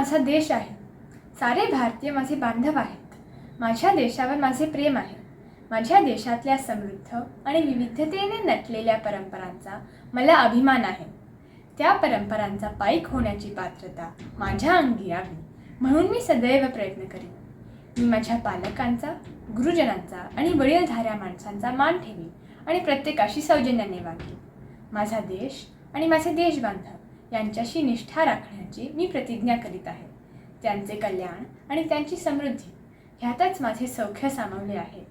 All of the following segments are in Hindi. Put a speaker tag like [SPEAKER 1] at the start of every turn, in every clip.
[SPEAKER 1] माझा देश आहे. सारे भारतीय माझे बांधव आहेत. माझ्या देशावर माझे प्रेम आहे. माझ्या देशातल्या समृद्ध आणि विविधतेने नटलेल्या परंपरांचा मला अभिमान आहे. त्या परंपरांचा पाईक होण्याची पात्रता माझ्या अंगी यावी म्हणून मी सदैव प्रयत्न करीन. मी माझ्या पालकांचा, गुरुजनांचा आणि वडीलधाऱ्या माणसांचा मान ठेवीन आणि प्रत्येकाशी सौजन्याने वागेन. माझा देश आणि माझे देशबांधव यांच्याशी निष्ठा राखण्याची मी प्रतिज्ञा करीत आहे. त्यांचे कल्याण आणि त्यांची समृद्धी ह्यातच माझे सौख्य सामावले आहे.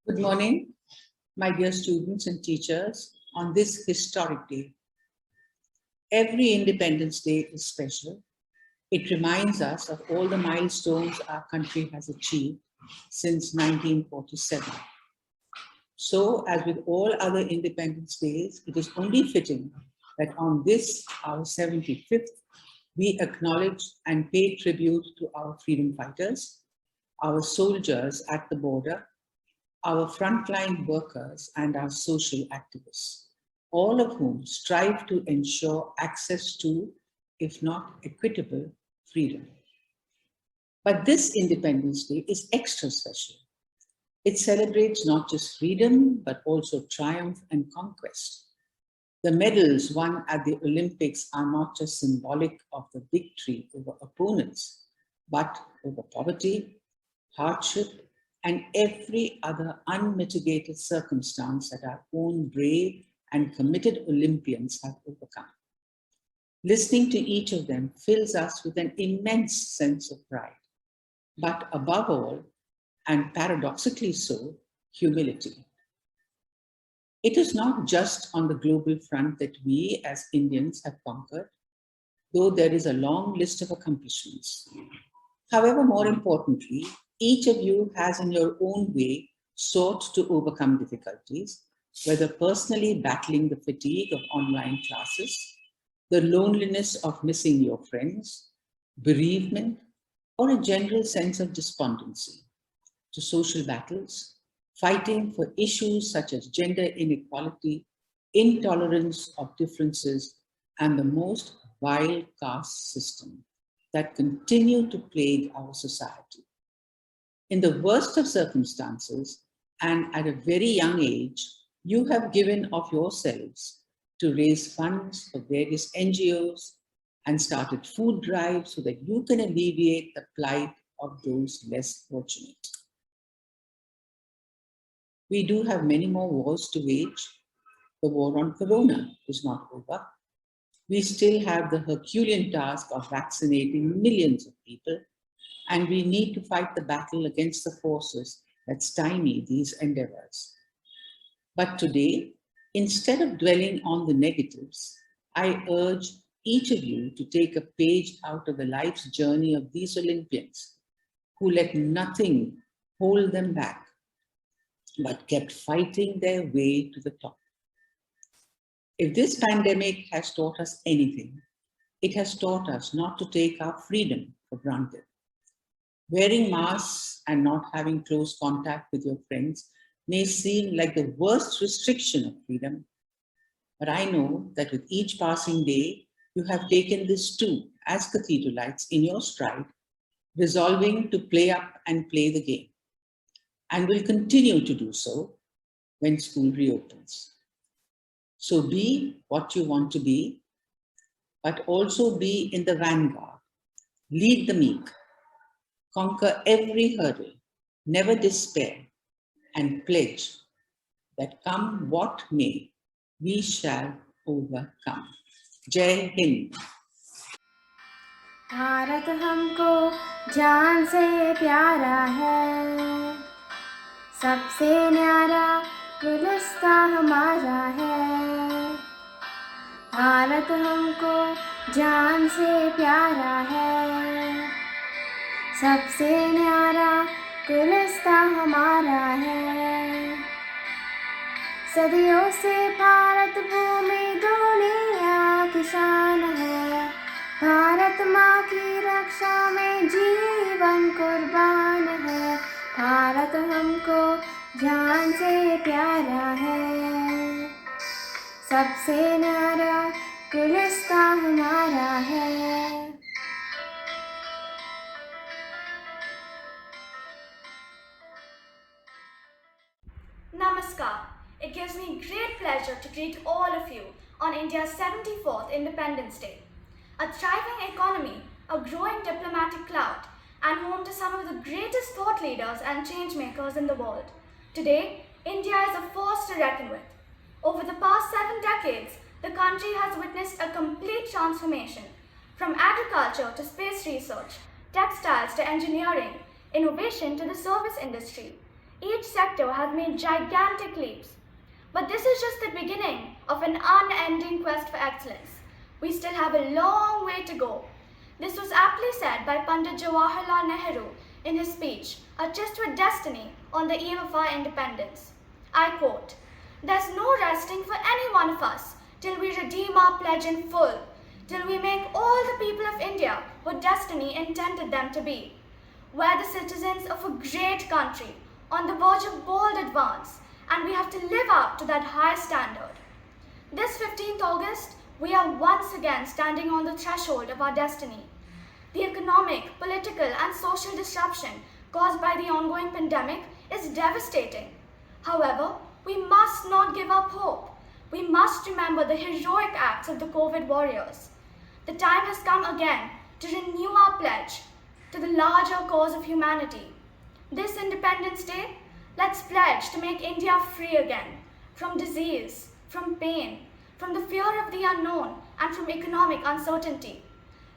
[SPEAKER 2] Good morning, my dear students and teachers, on this historic day. Every Independence Day is special. It reminds us of all the milestones our country has achieved since 1947. So, as with all other Independence Days, it is only fitting that on this, our 75th, we acknowledge and pay tribute to our freedom fighters, our soldiers at the border, our frontline workers, and our social activists, all of whom strive to ensure access to, if not equitable, freedom. But this Independence Day is extra special. It celebrates not just freedom, but also triumph and conquest. The medals won at the Olympics are not just symbolic of the victory over opponents, but over poverty, hardship, and every other unmitigated circumstance that our own brave and committed Olympians have overcome. Listening to each of them fills us with an immense sense of pride, but above all, and paradoxically so, humility. It is not just on the global front that we as Indians have conquered, though there is a long list of accomplishments. However, more importantly, each of you has in your own way sought to overcome difficulties, whether personally battling the fatigue of online classes, the loneliness of missing your friends, bereavement, or a general sense of despondency, to social battles, fighting for issues such as gender inequality, intolerance of differences, and the most vile caste system that continue to plague our society. In the worst of circumstances, and at a very young age, you have given of yourselves to raise funds for various NGOs and started food drives so that you can alleviate the plight of those less fortunate. We do have many more wars to wage. The war on Corona is not over. We still have the Herculean task of vaccinating millions of people, and we need to fight the battle against the forces that stymie these endeavors. But today, instead of dwelling on the negatives, I urge each of you to take a page out of the life's journey of these Olympians who let nothing hold them back, but kept fighting their way to the top. If this pandemic has taught us anything, it has taught us not to take our freedom for granted. Wearing masks and not having close contact with your friends may seem like the worst restriction of freedom, but I know that with each passing day, you have taken this too as cathedralites in your stride, resolving to play up and play the game, and will continue to do so when school reopens. So be what you want to be, but also be in the vanguard. Lead the meek, conquer every hurdle, never despair, and pledge that come what may, we shall overcome. Jai Hind.
[SPEAKER 3] Bharat हमको जान से प्यारा है, सबसे न्यारा गुलिस्तां हमारा है। भारत हमको जान से प्यारा है, सबसे न्यारा गुलिस्तां हमारा है। सदियों से भारत भूमि दुनिया की शान है, भारत माँ की रक्षा में जीवन कुर्बान है। भारत हमको जान से प्यारा है, सबसे न्यारा गुलिस्तां हमारा है।
[SPEAKER 4] Namaskar. It gives me great pleasure to greet all of you on India's 74th Independence Day. A thriving economy, a growing diplomatic clout, and home to some of the greatest thought leaders and change makers in the world. Today, India is a force to reckon with. Over the past 7 decades, the country has witnessed a complete transformation, from agriculture to space research, textiles to engineering, innovation to the service industry. Each sector has made gigantic leaps. But this is just the beginning of an unending quest for excellence. We still have a long way to go. This was aptly said by Pandit Jawaharlal Nehru in his speech, A Tryst with Destiny, on the eve of our independence. I quote, "There's no resting for any one of us till we redeem our pledge in full, till we make all the people of India what destiny intended them to be. We're the citizens of a great country, on the verge of bold advance, and we have to live up to that high standard." This 15th August, we are once again standing on the threshold of our destiny. The economic, political, and social disruption caused by the ongoing pandemic is devastating. However, we must not give up hope. We must remember the heroic acts of the COVID warriors. The time has come again to renew our pledge to the larger cause of humanity. This Independence Day, let's pledge to make India free again from disease, from pain, from the fear of the unknown, and from economic uncertainty.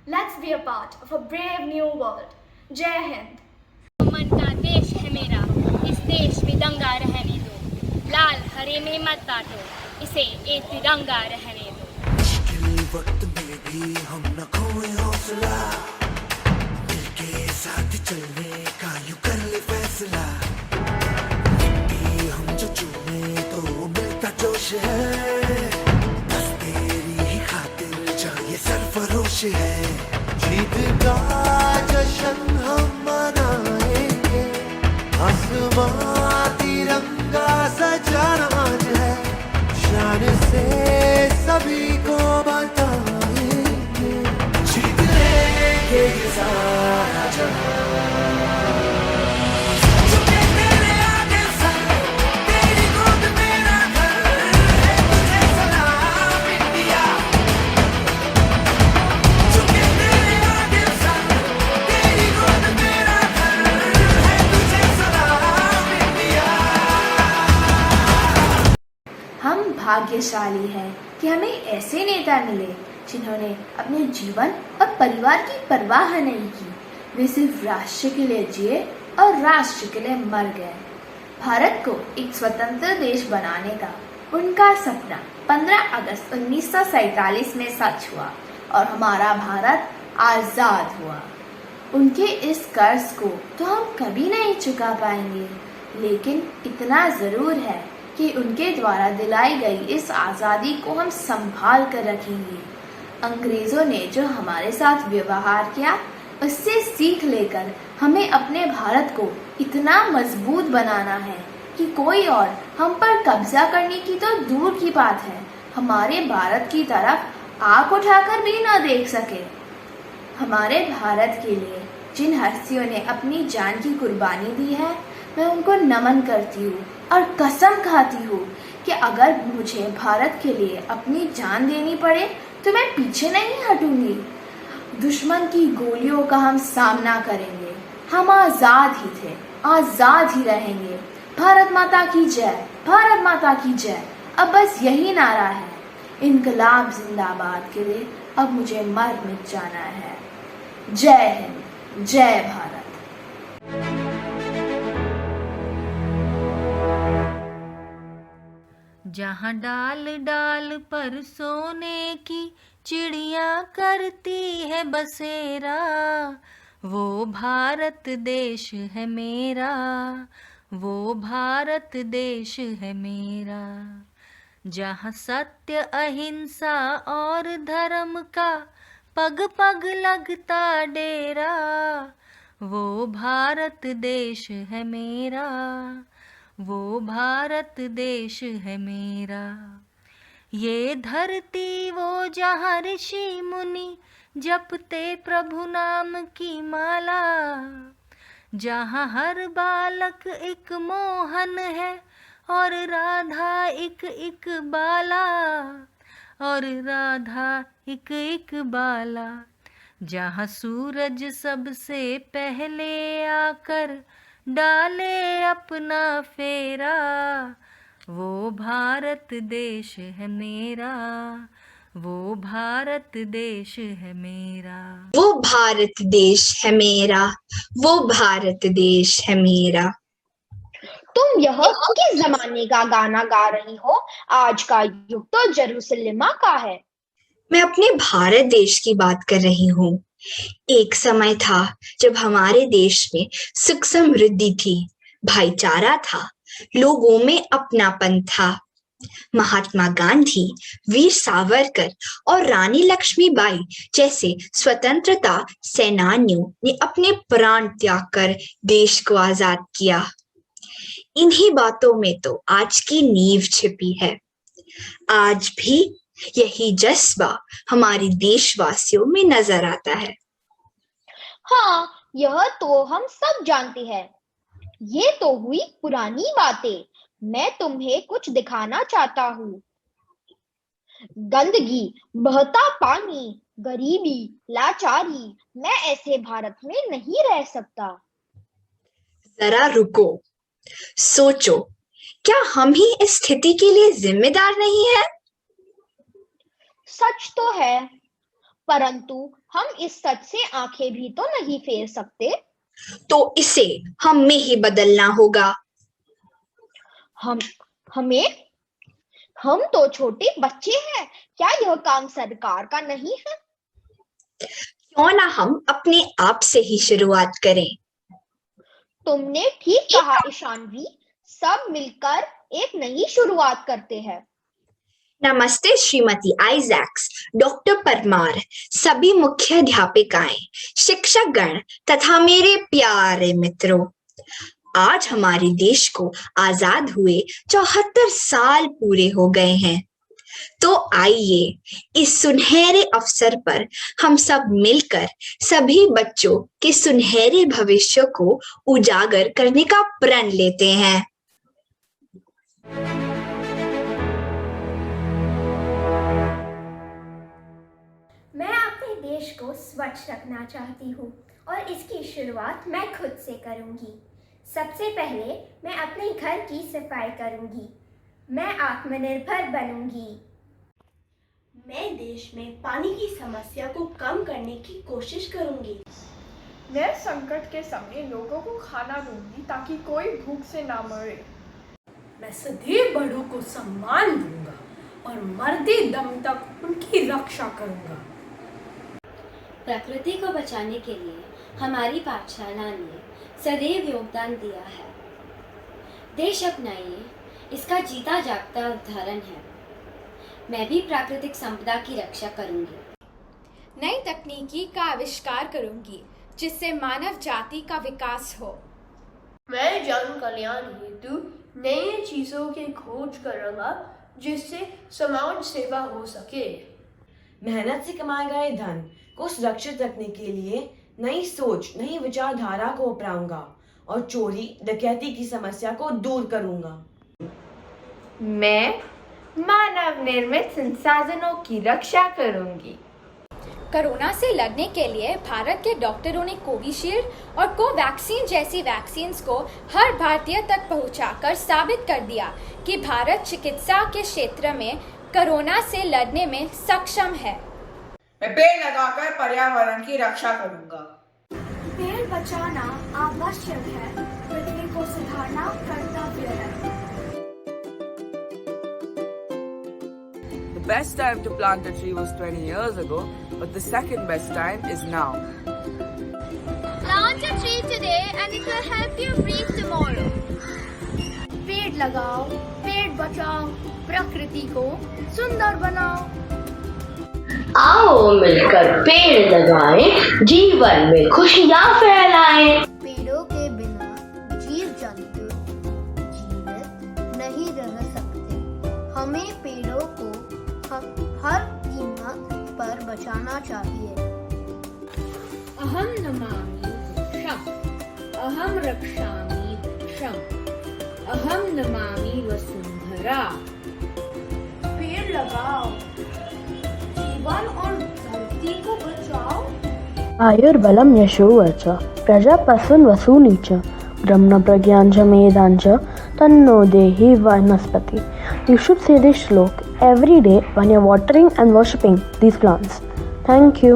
[SPEAKER 4] Let's be a part of a brave new world. Jai Hind.
[SPEAKER 5] मन का देश है मेरा, इस देश में दंगा रहने दो, लाल हरे में मत बांटो, इसे एक तिरंगा रहने दो।
[SPEAKER 6] मुश्किल वक्त में भी हम न खोए हौसला, मिलके साथ चलने का यूं कर ले फैसला। मिट्टी हम जो चूमे तो मिलता जोश है, बस तेरी ही खातिर चाहिए सरफरोश है। जीत का जश्न हम मनाएंगे, आसमां तिरंगा सजाना आज है, शान से सभी को बताएंगे, जीत लेंगे ये सारा जहां। झुके तेरे आगे सर, तेरी गोद मेरा घर है, तुझे सलाम इंडिया। झुके तेरे आगे सर, तेरी गोद मेरा घर है, तुझे सलाम इंडिया।
[SPEAKER 3] हम भाग्यशाली हैं कि हमें ऐसे नेता मिले जिन्होंने अपने जीवन और परिवार की परवाह नहीं की। वे सिर्फ राष्ट्र के लिए जिए और राष्ट्र के लिए मर गए। भारत को एक स्वतंत्र देश बनाने का उनका सपना 15 अगस्त 1947 में सच हुआ और हमारा भारत आज़ाद हुआ। उनके इस कर्ज को तो हम कभी नहीं चुका पाएंगे, लेकिन इतना ज़रूर है कि उनके द्वारा दिलाई गई इस आज़ादी को हम संभाल कर रखेंगे। अंग्रेज़ों ने जो हमारे साथ व्यवहार किया, उससे सीख लेकर हमें अपने भारत को इतना मजबूत बनाना है कि कोई और हम पर कब्जा करने की तो दूर की बात है, हमारे भारत की तरफ आंख उठाकर भी न देख सके। हमारे भारत के लिए जिन हस्तियों ने अपनी जान की कुर्बानी दी है, मैं उनको नमन करती हूँ और कसम खाती हूँ कि अगर मुझे भारत के लिए अपनी जान देनी पड़े तो मैं पीछे नहीं हटूंगी। दुश्मन की गोलियों का हम सामना करेंगे। हम आज़ाद ही थे, आज़ाद ही रहेंगे। भारत माता की जय, भारत माता की जय। अब बस यही नारा है। इनकलाब जिंदाबाद के लिए अब मुझे मर मिट जाना है। जय हिंद, जय भारत।
[SPEAKER 7] जहाँ डाल डाल पर सोने की चिड़िया करती है बसेरा, वो भारत देश है मेरा, वो भारत देश है मेरा। जहाँ सत्य अहिंसा और धर्म का पग पग लगता डेरा, वो भारत देश है मेरा, वो भारत देश है मेरा। ये धरती वो जहाँ ऋषि मुनि जपते प्रभु नाम की माला, जहाँ हर बालक एक मोहन है और राधा एक एक बाला, और राधा एक एक बाला। जहाँ सूरज सबसे पहले आकर डाले अपना फेरा, वो भारत देश है मेरा, वो भारत देश है मेरा।
[SPEAKER 8] वो भारत देश है मेरा, वो भारत देश है मेरा।
[SPEAKER 9] तुम यह किस जमाने का गाना गा रही हो? आज का युग तो जेरूसलम का है।
[SPEAKER 8] मैं अपने भारत देश की बात कर रही हूँ। एक समय था जब हमारे देश में सुख समृद्धि थी, भाईचारा था, लोगों में अपनापन था। महात्मा गांधी, वीर सावरकर और रानी लक्ष्मीबाई जैसे स्वतंत्रता सेनानियों ने अपने प्राण त्याग कर देश को आजाद किया। इन्हीं बातों में तो आज की नींव छिपी है। आज भी यही जज्बा हमारे देशवासियों में नजर आता है।
[SPEAKER 9] हाँ, यह तो हम सब जानते हैं। ये तो हुई पुरानी बातें। मैं तुम्हें कुछ दिखाना चाहता हूँ। गंदगी, बहता पानी, गरीबी, लाचारी, मैं ऐसे भारत में नहीं रह सकता।
[SPEAKER 8] जरा रुको, सोचो, क्या हम ही इस स्थिति के लिए जिम्मेदार नहीं हैं?
[SPEAKER 9] सच तो है, परंतु हम इस सच से आंखें भी तो नहीं फेर सकते।
[SPEAKER 8] तो इसे हम में ही बदलना होगा।
[SPEAKER 9] हम तो छोटे बच्चे हैं। क्या यह काम सरकार का नहीं है?
[SPEAKER 8] क्यों ना हम अपने आप से ही शुरुआत करें।
[SPEAKER 9] तुमने ठीक कहा ईशानवी, सब मिलकर एक नई शुरुआत करते हैं।
[SPEAKER 8] नमस्ते श्रीमती आइजैक्स, डॉक्टर परमार, सभी मुख्याध्यापिकाएं, शिक्षकगण तथा मेरे प्यारे मित्रों। आज हमारे देश को आजाद हुए 74 साल पूरे हो गए हैं। तो आइए इस सुनहरे अवसर पर हम सब मिलकर सभी बच्चों के सुनहरे भविष्य को उजागर करने का प्रण लेते हैं।
[SPEAKER 10] मैं अपने देश को स्वच्छ रखना चाहती हूँ और इसकी शुरुआत मैं खुद से करूँगी। सबसे पहले मैं अपने घर की सफाई करूँगी। मैं आत्मनिर्भर बनूँगी।
[SPEAKER 11] मैं देश में पानी की समस्या को कम करने की कोशिश करूँगी।
[SPEAKER 1] मैं संकट के समय लोगों को खाना दूंगी ताकि कोई भूख से ना मरे।
[SPEAKER 11] मैं सदैव बड़ों को सम्मान दूंगा और मरते दम तक उनकी रक्षा करूंगा।
[SPEAKER 12] प्रकृति को बचाने के लिए हमारी पाठशाला ने सदैव योगदान दिया है। देश अपनाइए, इसका जीता जागता उदाहरण है। मैं भी प्राकृतिक संपदा की रक्षा करूंगी।
[SPEAKER 13] नई तकनीकी का आविष्कार करूंगी
[SPEAKER 1] जिससे मानव जाति का विकास हो।
[SPEAKER 11] मैं जन कल्याण हेतु नई चीजों की खोज करूंगा जिससे समाज सेवा हो सके।
[SPEAKER 13] मेहनत से कमाए गए धन को सुरक्षित रखने के लिए नई सोच, नई विचारधारा को अपनाऊंगा और चोरी डकैती की समस्या को दूर करूंगा।
[SPEAKER 3] मैं मानव निर्मित संसाधनों की रक्षा करूंगी।
[SPEAKER 1] कोरोना से लड़ने के लिए भारत के डॉक्टरों ने कोविशील्ड और कोवैक्सीन जैसी वैक्सीन्स को हर भारतीय तक पहुंचाकर साबित कर दिया कि भारत चिकित्सा के क्षेत्र में कोरोना से लड़ने में सक्षम है।
[SPEAKER 14] मैं पेड़ लगाकर पर्यावरण की रक्षा करूंगा।
[SPEAKER 4] पेड़ बचाना आवश्यक है, पृथ्वी को सुधारना कर्तव्य है।
[SPEAKER 15] The best time to plant a tree was 20 years ago, but the second best time is now.
[SPEAKER 5] Plant a tree today and it will help you breathe tomorrow.
[SPEAKER 3] पेड़ लगाओ, पेड़ बचाओ, प्रकृति को सुंदर बनाओ।
[SPEAKER 16] आओ मिलकर पेड़ लगाएं, जीवन में खुशियाँ फैलाएं।
[SPEAKER 3] पेड़ों के बिना जीव जंतु जीवित नहीं रह सकते। हमें पेड़ों को हर कीमत पर बचाना चाहिए।
[SPEAKER 7] अहम नमामि वृक्षम्, अहम रक्षामि वृक्षम्, अहम नमामि वसुंधरा।
[SPEAKER 3] पेड़ लगाओ, जीवन और धरती को बचाओ।
[SPEAKER 17] आयुर्बलं यशोवर्च प्रजापतिं वसूनि च ब्रह्म प्रज्ञान च मेधां च तन्नो देहि वनस्पति. You should say this shlok every day when you're watering and worshipping these plants. Thank you.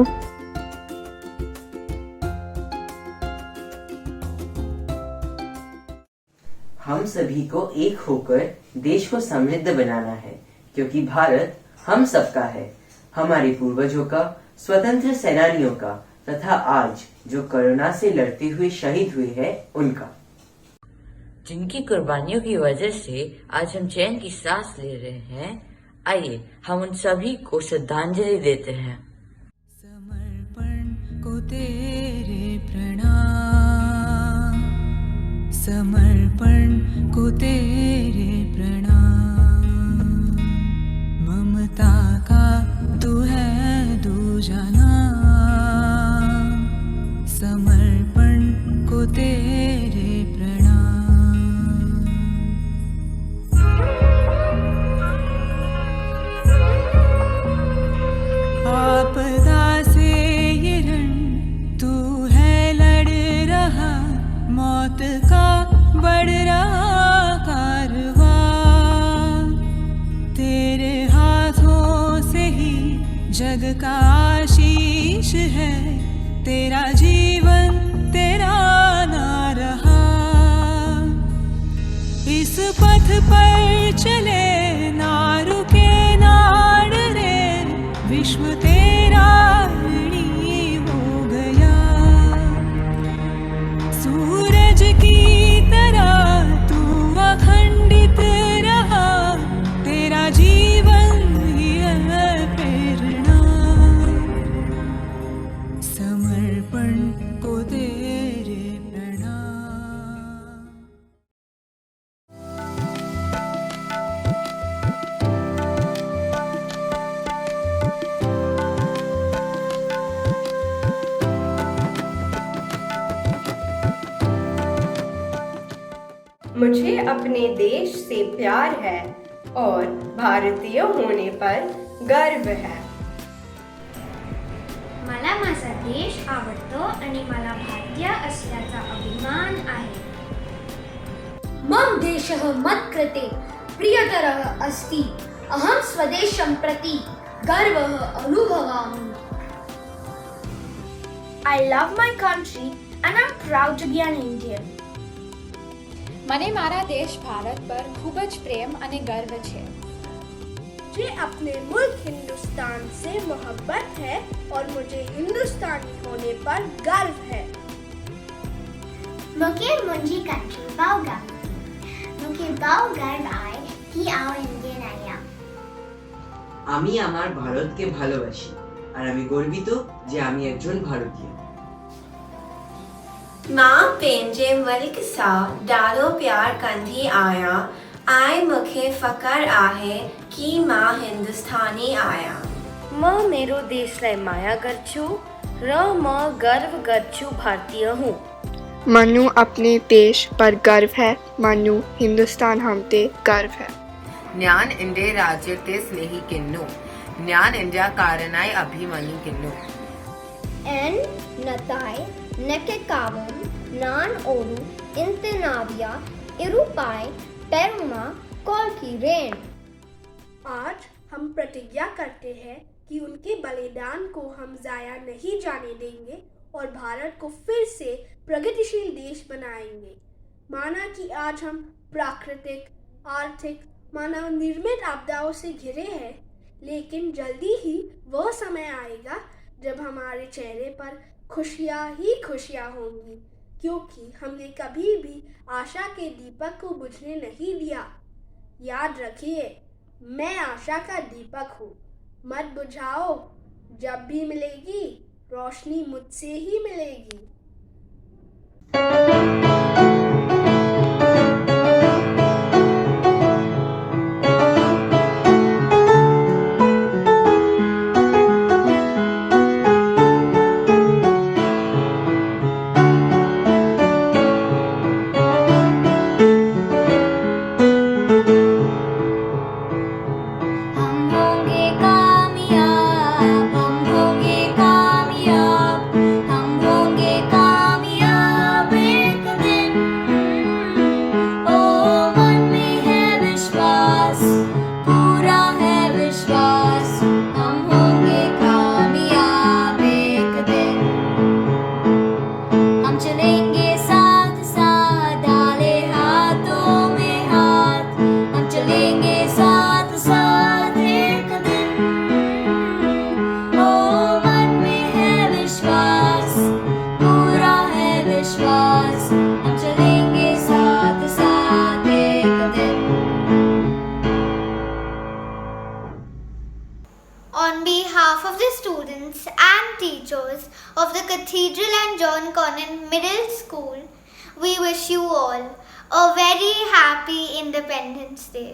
[SPEAKER 18] हम सभी को एक होकर देश को समृद्ध बनाना है, क्योंकि भारत हम सबका है, हमारे पूर्वजों का, स्वतंत्र सेनानियों का तथा आज जो कोरोना से लड़ते हुए शहीद हुए हैं उनका,
[SPEAKER 19] जिनकी कुर्बानियों की वजह से आज हम चैन की सांस ले रहे हैं। आइए हम उन सभी को श्रद्धांजलि देते हैं।
[SPEAKER 20] समर्पण को तेरे प्रणाम, समर्पण को तेरे प्रणाम। ममता का तू है दूजा नाम, समर्पण को तेरे प्रणाम। आपदा से ये रण तू है लड़ रहा, मौत का बढ़ रहा कारवां। तेरे हाथों से ही जग का आशीष है, तेरा जीवन तेरा ना रहा। इस पथ पर चले ना रुके ना डरे, विश्व तेरा ऋणी हो गया। सूरज की तरह तू अखंडित रहा, तेरा जीवन ही है प्रेरणा। समर्पण को तेरे
[SPEAKER 21] मुझे अपने देश से प्यार है और भारतीय होने पर गर्व है.
[SPEAKER 10] मला माझा देश आवडतो आणि मला भारतीय असल्याचा अभिमान आहे.
[SPEAKER 3] मम देशः मत्कृते प्रियतरः अस्ति. अहं स्वदेशं प्रति गर्वः अनुभवामि.
[SPEAKER 4] I love my country and I'm proud to be an Indian.
[SPEAKER 1] મને મારા દેશ ભારત પર ખૂબ જ પ્રેમ અને ગર્વ છે.
[SPEAKER 4] मुझे अपने मुल्क हिंदुस्तान से मोहब्बत है और मुझे हिंदुस्तानी होने पर गर्व है.
[SPEAKER 10] मुझे मुंजी कंट्री बहुत मुझे बहुत गर्व आए कि आओ इंडियन आया.
[SPEAKER 18] আমি আমার ভারতকে ভালোবাসি আর আমি গর্বিত যে আমি একজন ভারতীয়.
[SPEAKER 2] मां पंहिंजे मुल्क सां ॾाढो प्यार कंदी आहियां ऐं मूंखे फ़ख्रु आहे कि मां हिंदुस्तानी आहियां।
[SPEAKER 22] मां मेरो देश लाइ माया करछु मां गर्व करछु भारतीय हूँ।
[SPEAKER 23] मनु अपने देश पर गर्व है। मनु हिंदुस्तान हमते गर्व है।
[SPEAKER 24] ഞാൻ എൻ്റെ രാജ്യത്തെ സ്നേഹിക്കുന്നു. ഞാൻ ഇന്ത്യക്കാരനായി അഭിമാനിക്കുന്നു.
[SPEAKER 25] En natai nekekavum nan oru intinavia irupai teruma kolkiren।
[SPEAKER 26] आज हम प्रतिज्ञा करते हैं कि उनके बलिदान को हम जाया नहीं जाने देंगे और भारत को फिर से प्रगतिशील देश बनाएंगे। माना कि आज हम प्राकृतिक, आर्थिक, मानव निर्मित आपदाओं से घिरे हैं, लेकिन जल्दी ही वह समय आएगा जब हमारे चेहरे पर खुशियाँ ही खुशियाँ होंगी, क्योंकि हमने कभी भी आशा के दीपक को बुझने नहीं दिया। याद रखिए, मैं आशा का दीपक हूँ, मत बुझाओ। जब भी मिलेगी रोशनी मुझसे ही मिलेगी।
[SPEAKER 27] On behalf of the students and teachers of the Cathedral and John Connon Middle School, we wish you all a very happy Independence Day.